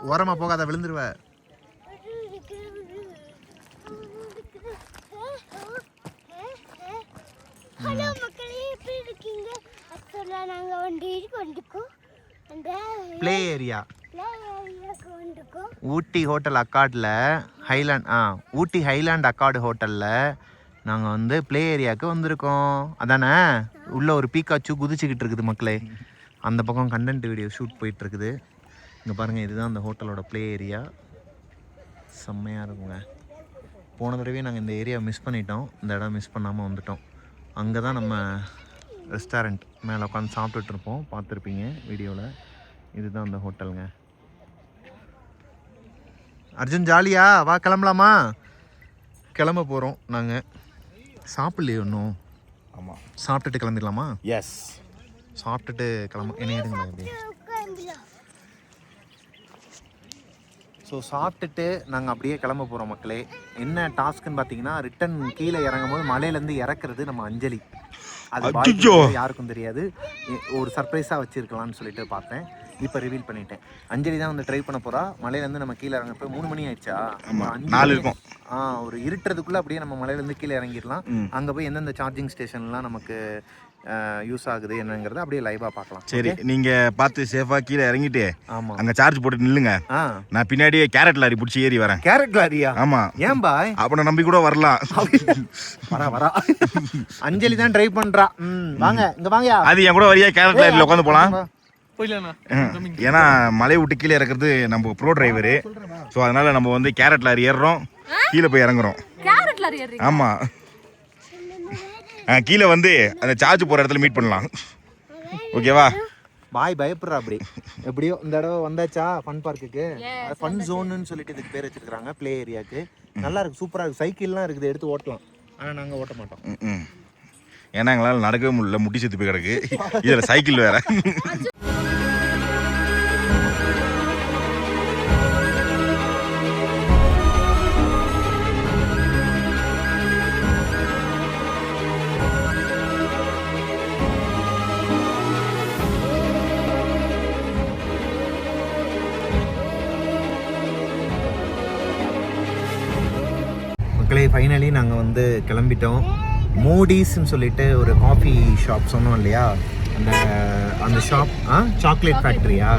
ஓரமா போகாத, விழுந்துருவ. ஹலோ மக்களே, எப்படி இருக்கீங்க? அத்தோல நாங்க வந்திருக்கோம் அந்த ப்ளே ஏரியா ஏரியாக்கு வந்திருக்கோம். ஊட்டி ஹோட்டல் அக்கார்டில் ஊட்டி ஹைலாண்ட் அக்கார்டு ஹோட்டலில் நாங்கள் வந்து ப்ளே ஏரியாவுக்கு வந்திருக்கோம். அதானே? உள்ள ஒரு பீக்காச்சு குதிச்சுக்கிட்டு இருக்குது மக்களே. அந்த பக்கம் கண்டென்ட் வீடியோ ஷூட் போயிட்டுருக்குது. இங்கே பாருங்கள், இதுதான் அந்த ஹோட்டலோட ப்ளே ஏரியா. செம்மையாக இருக்குங்க. போன தடவையே நாங்கள் இந்த ஏரியா மிஸ் பண்ணிட்டோம். இந்த இடம் மிஸ் பண்ணாமல் வந்துட்டோம். அங்கே தான் நம்ம ரெஸ்டாரண்ட் மேலே உட்காந்து சாப்பிட்டுட்ருப்போம், பார்த்துருப்பீங்க வீடியோவில். இதுதான் அந்த ஹோட்டலுங்க. அர்ஜுன் ஜாலியா? வா கிளம்பலாமா? கிளம்ப போகிறோம் நாங்கள். சாப்பிட்லையே ஒன்றும். ஆமாம், சாப்பிட்டுட்டு கிளம்பிடலாமா? எஸ், சாப்பிட்டுட்டு கிளம்ப. என்ன எடுங்க அப்படி. ஸோ சாப்பிட்டுட்டு நாங்கள் அப்படியே கிளம்ப போகிறோம் மக்களே. என்ன டாஸ்க்குன்னு பார்த்தீங்கன்னா, ரிட்டன் கீழே இறங்கும் போது மலையிலேருந்து இறக்குறது நம்ம அஞ்சலி. அது யாருக்கும் தெரியாது. ஒரு சர்ப்ரைஸாக வச்சுருக்கலாம்னு சொல்லிட்டு பார்த்தேன். இப்போ ரிவீல் பண்ணிட்டேன். அஞ்சலி தான் வந்து ட்ரை பண்ண போகிறா. மலையிலேருந்து நம்ம கீழே இறங்கப்போ 3 மணி ஆயிடுச்சா? 4 இருக்கும். ஒரு இருட்டுறதுக்குள்ளே அப்படியே நம்ம மலையிலேருந்து கீழே இறங்கிடலாம். அங்கே போய் எந்தெந்த சார்ஜிங் ஸ்டேஷன்லாம் நமக்கு யூஸ் ஆகுது என்னங்கிறத அப்படியே லைவாக பார்க்கலாம். சரி, நீங்கள் பார்த்து சேஃபாக கீழே இறங்கிட்டு ஆமாம் அங்கே சார்ஜ் போட்டு நில்லுங்க. நான் பின்னாடியே கேரட் லாரி பிடிச்சி ஏறி வரேன். கேரட் லாரியா? ஆமாம். ஏன் பாய்? அப்போ நான் நம்பி கூட வரலாம். வரா அஞ்சலி தான் ட்ரை பண்ணுறா. வாங்க இங்கே வாங்க. அது என் கூட வரியா? கேரட் லாரியில் உட்காந்து போகலாம். ஏன்னா மலை விட்டு கீழே இறக்குறது நம்ம ப்ரோ டிரைவரு. ஸோ அதனால நம்ம வந்து கேரட் லாரி ஏறுறோம், கீழே போய் இறங்குறோம். ஆமாம், கீழே வந்து அந்த சார்ஜ் போகிற இடத்துல மீட் பண்ணலாம். ஓகேவா? பாய் பயப்படுறா அப்படி. எப்படியோ இந்த தடவை வந்தாச்சா ஃபன் பார்க்குக்கு. ஃபன் ஜோன்னு சொல்லிட்டு இதுக்கு பேர் வச்சிருக்காங்க, ப்ளே ஏரியாவுக்கு. நல்லா இருக்கு, சூப்பராக இருக்குது. சைக்கிள்லாம் இருக்குது, எடுத்து ஓட்டலாம். ஆனால் நாங்கள் ஓட்ட மாட்டோம். ஏன்னா எங்களால் நடக்கவே முடியல, முட்டி செத்து போய் கிடக்கு. இதில் சைக்கிள் வேற. மக்களே, ஃபைனலி நாங்கள் வந்து கிளம்பிட்டோம். மோடிஸ்ன்னு சொல்லிட்டு ஒரு காஃபி ஷாப் சொன்னோம் இல்லையா? அந்த ஷாப் சாக்லேட் ஃபேக்ட்ரியா?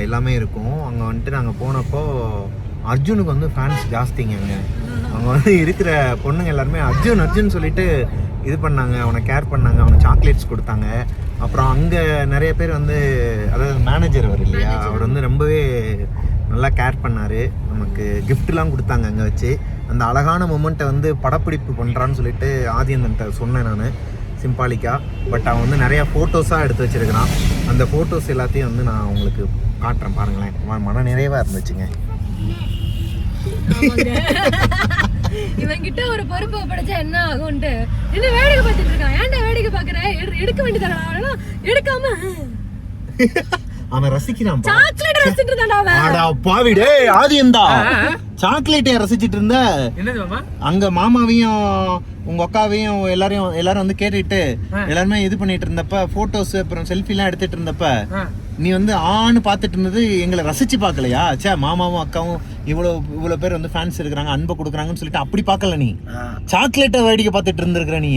எல்லாமே இருக்கும். அங்கே வந்துட்டு நாங்கள் போனப்போ அர்ஜுனுக்கு வந்து ஃபேன்ஸ் ஜாஸ்திங்க. அங்கே வந்து இருக்கிற பொண்ணுங்க எல்லாருமே அர்ஜுன் சொல்லிட்டு இது பண்ணாங்க, அவனை கேர் பண்ணாங்க, அவனை சாக்லேட்ஸ் கொடுத்தாங்க. அப்புறம் அங்கே நிறைய பேர் வந்து, அதாவது மேனேஜர் அவர் இல்லையா, அவர் வந்து ரொம்பவே நல்லா கேர் பண்ணார். நமக்கு கிஃப்ட்லாம் கொடுத்தாங்க அங்கே வச்சு. அந்த அழகான மொமெண்ட்டை வந்து படப்பிடிப்பு பண்ணுறான்னு சொல்லிட்டு ஆதியந்தன்ட்ட சொன்னேன் நான், சிம்பாலிக்காக. பட் அவன் வந்து நிறையா ஃபோட்டோஸாக எடுத்து வச்சுருக்கிறான். அந்த ஃபோட்டோஸ் எல்லாத்தையும் வந்து நான் உங்களுக்கு காட்டுறேன், பாருங்களேன். மன நிறைவாக இருந்துச்சுங்க. இவன்கிட்ட ஒரு பொறுப்பு படைச்சா என்ன ஆகும்ட்டு என்ன வேடிக்கை பார்த்துட்டு இருக்கான். ஏன்டா வேடிக்கை பார்க்குற? எடுக்க வேண்டியதானா? எடுக்காம அவன் ரசிக்கிறான். சாக்லேட் ரசிச்சிட்டு இருந்தான்டா அவன். ஆடா பாவிடே, ஆதியந்தா சாக்லேட்டை ரசிச்சிட்டு இருந்த. என்னது மாமா? அங்க மாமாவையும் உங்க அக்காவையும் எல்லாரும் வந்து கேட்டுட்டு எல்லாருமே இது பண்ணிட்டு இருந்தப்ப, போட்டோஸ் அப்புறம் செல்ஃபி எல்லாம் எடுத்துட்டு இருந்தப்ப, நீ வந்து ஆன்னு பாத்துட்டு இருந்தது எங்களை ரசிச்சு பாக்கலையா? சே, மாமாவும் அக்காவும் இவ்வளவு பேர் வந்து ஃபேன்ஸ் இருக்கிறாங்க, அன்பை கொடுக்குறாங்கன்னு சொல்லிட்டு அப்படி பாக்கல. நீ சாக்லேட்டை வேடிக்கை பார்த்துட்டு இருந்திருக்கிற. நீ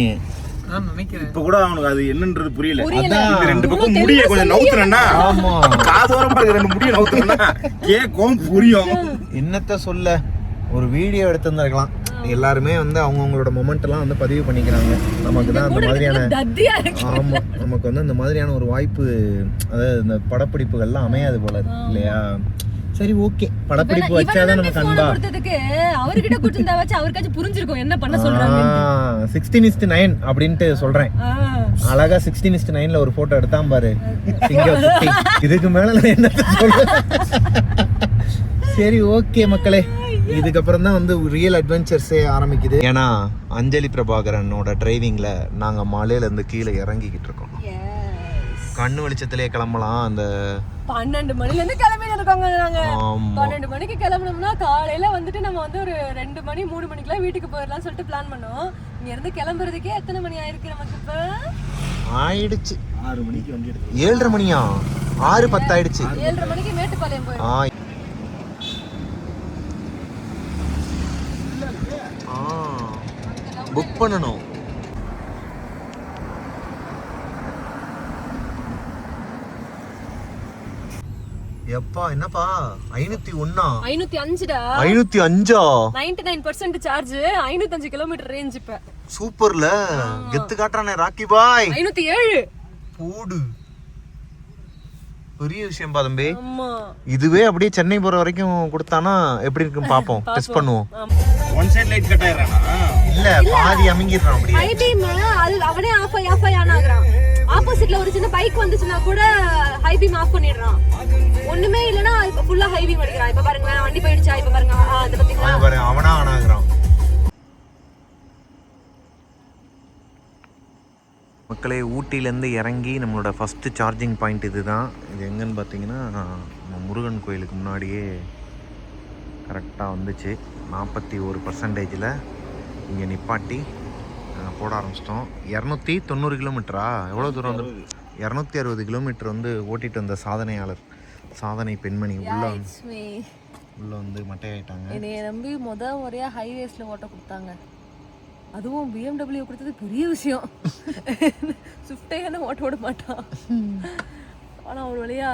இப்ப கூட அவனுக்கு அது என்னன்றது புரியல. அதான் 2 பக்கம் முடிய கொஞ்சம் நவுத்துறேன்னா, ஆமா, காதோரமா இருக்க 2 முடிய நவுத்துறேன்னா கேக்கும் புரியும். என்னத்த சொல்ல, ஒரு வீடியோ எடுத்திருந்திருக்கலாம். எல்லாருமே வந்து அவங்களோட மொமெண்ட் எல்லாம் வந்து பதிவு பண்ணிக்கிறாங்க. நமக்கு தான் அந்த மாதிரியான, ஆமா, நமக்கு வந்து அந்த மாதிரியான ஒரு வாய்ப்பு, அதாவது இந்த படப்பிடிப்புகள்லாம் அமையாது போல இல்லையா? சரி, ஓகே, படப்பிடிப்பு வச்சாதான் நமக்கு அன்பா. அவர்கிட்ட குடுத்தா வச்சு அவர்காச்சும் புரிஞ்சிருக்கும் என்ன பண்ண சொல்றாங்க. 16:9 அப்படின்ட்டு சொல்றேன். அழகா 16:9ல ஒரு போட்டோ எடுத்தான் பாரு. இதுக்கு மேல நான் என்ன சொல்றேன்? சரி, ஓகே மக்களே, இதுக்கப்புறம் தான் வந்து ரியல் அட்வென்ச்சர்ஸே ஆரம்பிக்குது. ஏன்னா அஞ்சலி பிரபாகரனோட டிரைவிங்ல நாங்க மலையில இருந்து கீழே இறங்கிக்கிட்டு இருக்கோம். கண்ணு வெளிச்சத்திலே கிளம்பலாம். அந்த 12 மணில இருந்து கிளம்பி இருக்காங்க. நாங்க 12 மணிக்கு கிளம்பணும்னா காலையில வந்துட்டு நம்ம வந்து ஒரு 2 மணி 3 மணிக்கெல்லாம் வீட்டுக்கு போயிடலாம் சொல்லிட்டு பிளான் பண்ணோம். இங்க இருந்து கிளம்புறதுக்கே எத்தனை மணி ஆயிருக்கு நமக்கு? இப்ப ஆயிடுச்சு 6 மணிக்கு வண்டி எடுத்து. 7:30 மணியா? 6:10 ஆயிடுச்சு. 7:30 மணிக்கு மேட்டுப்பாளையம் போய் புக் பண்ணணும். எப்பா என்னப்பா 501 505டா 505 99% சார்ஜ் 505 கிலோமீட்டர் ரேஞ்ச் இப்ப சூப்பர்ல கெத்து காட்டுறானே ராக்கி பாய். 507 போடு பெரிய விஷயம் பா தம்பி. ஆமா இதுவே அப்படியே சென்னை போற வரைக்கும் கொடுத்தானா எப்படி இருக்குன்னு பாப்போம். டெஸ்ட் பண்ணுவோம். ஒன் சைடு லைட் கட் ஆயிரானா? இல்ல பாதி அமிங்கிடுறான் அப்படியே. ஹை பீம் அது அவனே ஆஃப் ஆன் ஆகுறான். ஆப்போசிட்ல ஒரு சின்ன பைக் வந்துச்சுன்னா கூட ஹை பீம் ஆஃப் பண்ணிடுறான். ஒண்ணுமே இல்லனா இப்ப ஃபுல்லா ஹை பீம் அடிக்கிறான். இப்ப பாருங்க வண்டி போயிடுச்சா இப்ப பாருங்க அத பாத்தீங்களா பாருங்க அவனா ஆனாகுறான். மக்களே ஊட்டிலேருந்து இறங்கி நம்மளோட ஃபஸ்ட்டு சார்ஜிங் பாயிண்ட் இது தான். இது எங்கன்னு பார்த்தீங்கன்னா நம்ம முருகன் கோயிலுக்கு முன்னாடியே கரெக்டாக வந்துச்சு. 41% இங்கே நிப்பாட்டி போட ஆரம்பிச்சிட்டோம். 290 கிலோமீட்டரா எவ்வளோ தூரம் வந்து 260 கிலோமீட்டர் வந்து ஓட்டிகிட்டு வந்த சாதனையாளர், சாதனை பெண்மணி உள்ள வந்து மட்டையாயிட்டாங்க. என்னைய நம்பி முறையா ஹைவேஸ்ல ஓட்ட கொடுத்தாங்க. அதுவும் BMW கொடுத்தது பெரிய விஷயம். ஸ்விஃப்டே ஓட்ட விட மாட்டான். ஆனா ஒரு வழியா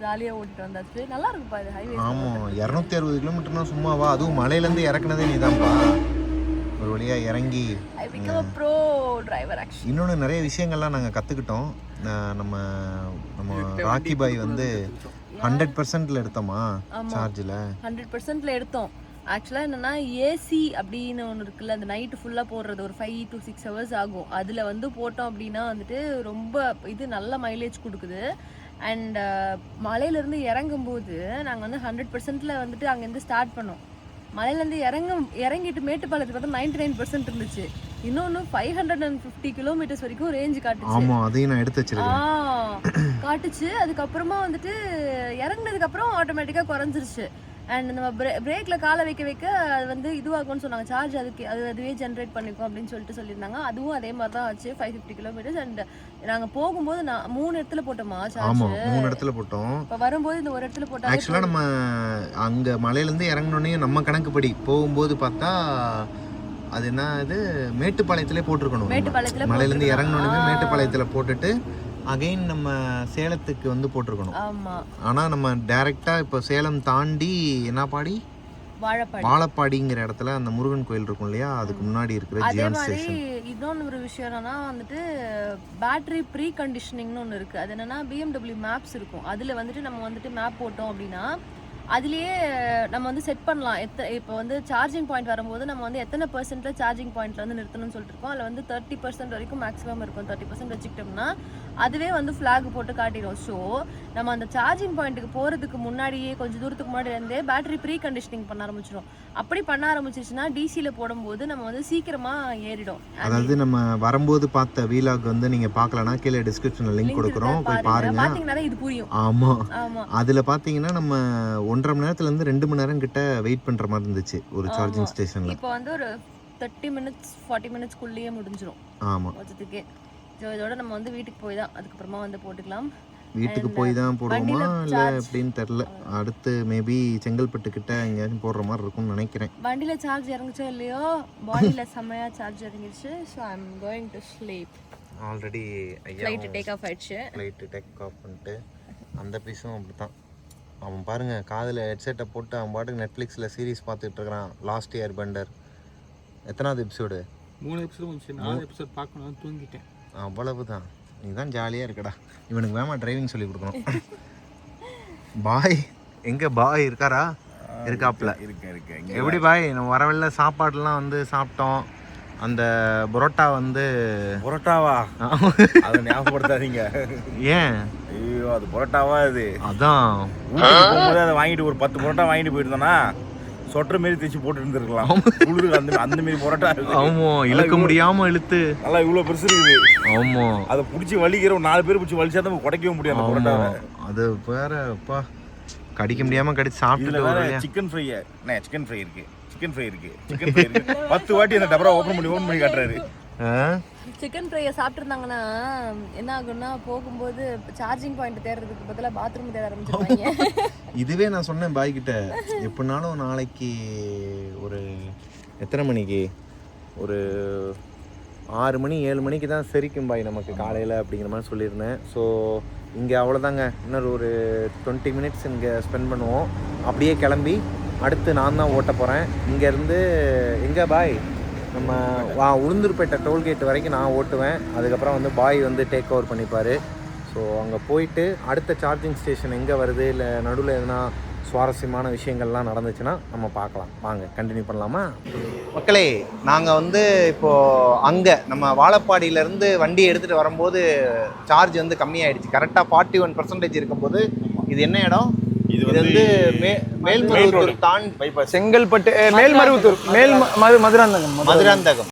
ஜாலியா ஓட்டிட்டு வந்தாச்சு. நல்லா இருக்குப்பா இது ஹைவே. ஆமா 260 கிலோமீட்டர்னா சும்மாவா? அதுவும் மலையிலேருந்து இறக்குனதே நீதான்ப்பா. ஒரு வழியா இறங்கி I become a pro driver actually. இன்னொன்று நிறைய விஷயங்கள்லாம் நாங்கள் கற்றுக்கிட்டோம். நம்ம நம்ம ராக்கி பாய் வந்து 100% எடுத்தோமா சார்ஜில்? 100% எடுத்தோம். ஆக்சுவலாக என்னன்னா ஏசி அப்படின்னு ஒன்று இருக்குல்ல, அந்த நைட்டு ஃபுல்லாக போடுறது ஒரு 5 to 6 hours ஆகும். அதில் வந்து போட்டோம் அப்படின்னா வந்துட்டு ரொம்ப இது நல்ல மைலேஜ் கொடுக்குது. அண்ட் மலையிலேருந்து இறங்கும்போது நாங்கள் வந்து 100%ல் வந்துட்டு அங்கேருந்து ஸ்டார்ட் பண்ணோம். மலையிலேருந்து இறங்கிட்டு மேட்டுப்பாளையத்துக்கு பார்த்தா 99% இருந்துச்சு. இன்னொன்று 550 கிலோமீட்டர்ஸ் வரைக்கும் ரேஞ்சு காட்டுச்சு. ஆமாம் அதையும் நான் எடுத்து வச்சிருக்கேன். காட்டுச்சு. அதுக்கப்புறமா வந்துட்டு இறங்குனதுக்கப்புறம் ஆட்டோமேட்டிக்காக குறைஞ்சிருச்சு. அண்ட் நம்ம பிரேக்கில் காலை வைக்க வைக்க அது வந்து இதுவாகும்னு சொன்னாங்க. சார்ஜ் அதுவே ஜென்ரேட் பண்ணிக்கும் அப்படின்னு சொல்லியிருந்தாங்க. அதுவும் அதே மாதிரி தான் ஆச்சு 550 கிலோமீட்டர்ஸ். அண்ட் நாங்கள் போகும்போது 3 இடத்துல போட்டோமா சார்ஜ்? 3 இடத்துல போட்டோம். இப்போ வரும்போது இந்த ஒரு இடத்துல போட்டோம். ஆக்சுவலாக நம்ம அங்கே மலையிலேருந்து இறங்கினோடனே நம்ம கணக்குப்படி போகும்போது பார்த்தா அது என்ன இது மேட்டுப்பாளையத்திலே போட்டிருக்கணும். மலையிலேருந்து இறங்கினோடனே மேட்டுப்பாளையத்தில் போட்டுட்டு அகைன் நம்ம சேலத்துக்கு வந்து போட்டிருக்கணும். ஆனால் நம்ம டைரெக்டாக இப்போ சேலம் தாண்டி என்ன பாடி வாழப்பாடிங்கிற இடத்துல அந்த முருகன் கோயில் இருக்கும் இல்லையா, அதுக்கு முன்னாடி இருக்கிற ஜியான் ஸ்டேஷன். இன்னொன்று ஒரு விஷயம் என்னன்னா வந்துட்டு பேட்டரி ப்ரீ கண்டிஷனிங்னு ஒன்று இருக்குது. அது என்னன்னா BMW மேப்ஸ் இருக்கும். அதில் வந்துட்டு நம்ம வந்துட்டு மேப் போட்டோம் அப்படின்னா அதுலேயே நம்ம வந்து செட் பண்ணலாம். இப்போ வந்து சார்ஜிங் பாயிண்ட் வரும்போது நம்ம வந்து எத்தனை % சார்ஜிங் பாயிண்ட்ல வந்து நிறுத்தணும்னு சொல்லிட்டு இருக்கோம். அதில் வந்து 30% வரைக்கும் மேக்ஸிமம் இருக்கும். 30% வச்சுக்கிட்டோம்னா அதுவே வந்து ஃப்ளாக் போட்டு காட்டிடும். ஸோ நம்ம அந்த சார்ஜிங் பாயிண்ட்டுக்கு போகிறதுக்கு முன்னாடியே கொஞ்சம் தூரத்துக்கு முன்னாடி இருந்தே பேட்டரி ப்ரீ கண்டிஷனிங் பண்ண ஆரம்பிச்சிடும். அப்படி பண்ண ஆரம்பிச்சிச்சுன்னா டிசியில் போடும்போது நம்ம வந்து சீக்கிரமாக ஏறிடும். அதாவது நம்ம வரும்போது பார்த்த வீலாக் வந்து நீங்கள் பார்க்கலன்னா கீழே டிஸ்கிரிப்ஷனில் லிங்க் கொடுக்குறோம், போய் பாருங்க. பார்த்தீங்கன்னா இது புரியும். ஆமாம் அதில் பார்த்தீங்கன்னா நம்ம 1.5 மணி நேரத்துலேருந்து 2 மணி நேரம் கிட்ட வெயிட் பண்ணுற மாதிரி இருந்துச்சு ஒரு சார்ஜிங் ஸ்டேஷனில். இப்போ வந்து ஒரு 30 minutes 40 minutesக்குள்ளேயே முடிஞ்சிடும். ஆமாம் மொத்தத்துக்கே. ஸோ இதோட நம்ம வந்து வீட்டுக்கு போய் தான் அதுக்கப்புறமா வந்து போட்டுக்கலாம். வீட்டுக்கு போய் தான் போடுவோமா இல்லை எப்படின்னு தெரில. அடுத்து மேபி செங்கல்பட்டு கிட்ட எங்கேயாச்சும் போடுற மாதிரி இருக்கும்னு நினைக்கிறேன். வண்டியில் சார்ஜ் இறங்குச்சோ இல்லையோ பாடியில் செம்மையாக சார்ஜ் இறங்கிடுச்சு. So I am going to sleep. Already flight take off ஆயிடுச்சு. ஃப்ளைட்டு டேக் ஆஃப் பண்ணிட்டு அந்த பீஸும் அப்படி தான். அவன் பாருங்க காதில் ஹெட்செட்டை போட்டு அவன் பாட்டுக்கு நெட்ஃப்ளிக்ஸில் சீரீஸ் பார்த்துட்டு இருக்கிறான். லாஸ்ட் இயர் பெண்டர் எத்தனாவது எபிசோடு? 3 எபிசோடு முடிச்சு 4 எபிசோட் பார்க்கணும், தூங்கிட்டேன். அவ்வளவு தான். நீ தான் ஜாலியாக இருக்கடா. இவனுக்கு வேமா டிரைவிங் சொல்லி கொடுக்கணும். பாய் எங்கே பாய் இருக்காரா? இருக்காப்புல. இருக்கு. எப்படி பாய் நம்ம வரவில்ல சாப்பாடுலாம் வந்து சாப்பிட்டோம். அந்த புரோட்டா வந்து புரோட்டாவா? அதை ஞாபகப்படுத்தாதீங்க. ஏன்? ஐயோ அது புரோட்டாவா? அது அதான் ஊட்டிக்கு போகும்போது அதை வாங்கிட்டு ஒரு 10 புரோட்டா வாங்கிட்டு போயிருந்தோன்னா சொட்டர் மாரி தைச்சு போட்டு இருந்திருக்கலாம். குளிருக்கு அந்த மாரி புரோட்டா. ஆமா இழுக்க முடியாம இழுத்து நல்லா இவ்வளோ பெருசு இருக்குது. ஆமா அதை பிடிச்சி வலிக்கிற ஒரு 4 பேர் பிடிச்சி வலிச்சா தான் குடைக்கவே முடியும் அந்த புரோட்டாவை. அது வேற அப்பா கடிக்க முடியாம கடிச்சு சாப்பிட்டு. சிக்கன் ஃப்ரை இருக்கு. சிக்கன் ஃப்ரை இருக்கு. 10 வாட்டி அந்த டபரா ஓபன் பண்ணி காட்டுறாரு. சிக்கன் ஃப்ரையை சாப்பிட்டுருந்தாங்கன்னா என்ன ஆகும்னா போகும்போது சார்ஜிங் பாயிண்ட் தேடுறதுக்கு பதிலாக பாத்ரூம் தேட ஆரம்பிச்சிருவாங்க. இதுவே நான் சொன்னேன் பாய் கிட்ட, எப்படினாலும் நாளைக்கு ஒரு எத்தனை மணிக்கு, ஒரு 6 மணி 7 மணிக்கு தான் செரிக்கும் பாய் நமக்கு காலையில் அப்படிங்கிற மாதிரி சொல்லியிருந்தேன். ஸோ இங்கே அவ்வளோதாங்க, இன்னொரு ஒரு 20 மினிட்ஸ் இங்கே ஸ்பெண்ட் பண்ணுவோம். அப்படியே கிளம்பி அடுத்து நான் தான் ஓட்ட போகிறேன். இங்கேருந்து எங்கே பாய், நம்ம உளுந்தூர்பேட்டை டோல்கேட் வரைக்கும் நான் ஓட்டுவேன். அதுக்கப்புறம் வந்து பாய் வந்து டேக் ஓவர் பண்ணிப்பார். ஸோ அங்கே போயிட்டு அடுத்த சார்ஜிங் ஸ்டேஷன் எங்கே வருது, இல்லை நடுவில் எதுனா சுவாரஸ்யமான விஷயங்கள்லாம் நடந்துச்சுன்னா நம்ம பார்க்கலாம். வாங்க கண்டினியூ பண்ணலாமா மக்களே? நாங்கள் வந்து இப்போது அங்கே நம்ம வாழப்பாடியிலேருந்து வண்டி எடுத்துகிட்டு வரும்போது சார்ஜ் வந்து கம்மியாயிடுச்சு. கரெக்டாக 41% இருக்கும்போது இது என்ன இடம்? இது வந்து மேல்மருவத்தூர் தாண்டி செங்கல்பட்டு மேல்மருவத்தூர் மதுராந்தகம்.